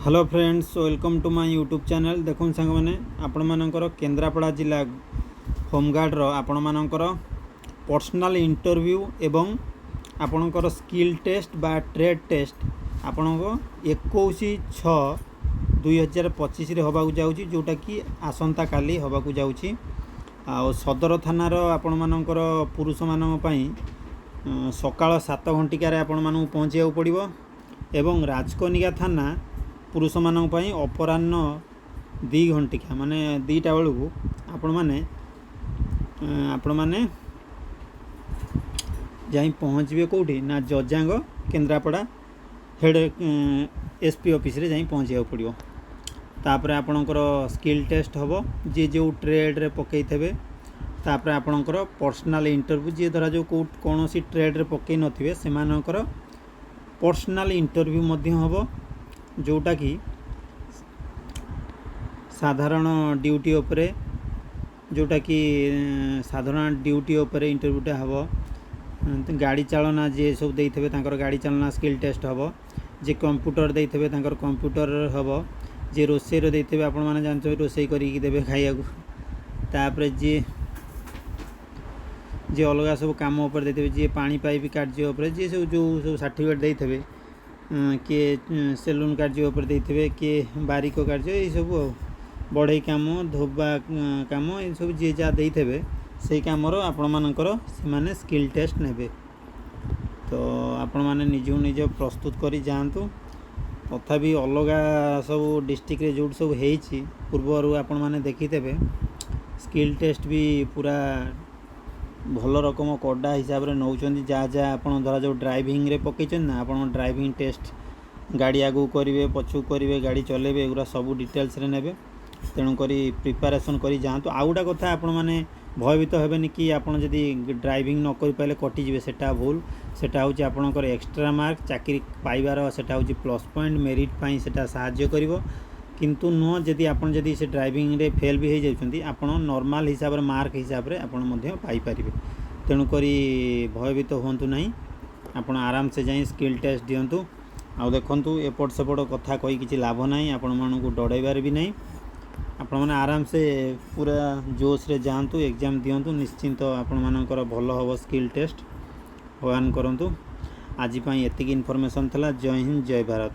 Hello friends, welcome to my YouTube channel. देखो song मैंने आपण मानकर केन्द्रापड़ा जिला होमगार्ड आपण मानकर पर्सनल इंटरव्यू एवं आपणकर स्किल टेस्ट बा ट्रेड टेस्ट आपण 21/6/2025 होबाकू जाउची, जोटा कि आसंता काली होबाकू जाउची। सदर थानार आपण मानकर पुरुष मानक पई सकाळ 7 घंटिकार आपण मानक पहुँचा पड़ो एवं राजकनिका थाना पुरुष मानक पई अपराह्न 2 घंटिका माने 2टा बेलू आपण माने जाई पहुँचे कौटी ना जजांग केन्द्रापड़ा हेड एसपी ऑफिस रे जाई पहुँचा पड़ो। तापर आपणकर स्किल टेस्ट हम जी जो ट्रेड रे पकई थे, तापर आपणकर पर्सनल इंटरव्यू जी धरा जो कौन सी ट्रेड रे पकई नथिबे सेमानकर पर्सनल इंटरव्यू मध्य हम, जोटा कि साधारण ड्यूटी उपरे जोटा कि साधारण ड्यूटी उपरे इंटरव्यूटा हम। गाड़ी चालना जे सब देइथबे तांकर गाड़ी चालना स्किल टेस्ट हम। जे कंप्यूटर देइथबे तांकर कंप्यूटर हम। जे रोसई रो देइथबे आपण माने जानछो रोसई करी देबे खाइया को। तापर जे अलग सब काम उपर देइथबे, जे पानी पाइप कार्य उपर जे सब जो सब सर्टिफिकेट देइथबे, किए सेलून कार्य उपर देइथबे, किए बारिक कार्य ये सब बढ़ई काम धोबा काम ये सब जी जहाँ देइथबे से काम आपण मानकर से माने स्किल टेस्ट नेबे। तो आपण माने निजु निज प्रस्तुत करी जानतु। तथापि अलग सब डिस्ट्रिक्ट रे जो सब हेइछि पूर्वर आपण माने देखिथबे स्किल टेस्ट भी पूरा भल रकम कड़ा हिसाब रे नौचंदी। जहाँ जहाँ आपण धरा जो ड्राइविंग रे पकईछन ना, आपण ड्राइविंग टेस्ट गाड़ी आगू करेंगे पछू करेंगे गाड़ी चलेबे एगुरा सब डिटेल्स रे नेबे। तेणुक प्रिपारेसन करी जातु। आउ गोटा कथा आपण माने भयभीत हेबेनि कि आपण जदि ड्राइविंग न करि पाइले कटिଯିबे, सेटा भूल। सेटा होछि आपणकर एक्स्ट्रा मार्क चाकरी पाइबार, सेटा होछि प्लस पॉइंट मेरिट पाई सेटा साहाय्य करिवो। किंतु नुह जदि आपण जदि से ड्राइविंग रे फेल भी हो जाउछंती, आपण नॉर्मल हिसाब रे मार्क हिसाब रे आपण मध्य पाई परिबे। तेणुक भयभीत होंतु नहीं, आपण आराम से जाई स्किल टेस्ट दियंतु। आ देखंतु एपट सेपट कथा कही किछि लाभ नहीं, आपण मानकु डराइबार भी नहीं। आपण माने आराम से पूरा जोश रे जातु, एग्जाम दियंतु। निश्चिंत आपण मानकर भल हबो स्किल टेस्ट। भगवान करंतु। आज पई एतिक इन्फॉर्मेशन थला। जय हिंद, जय भारत।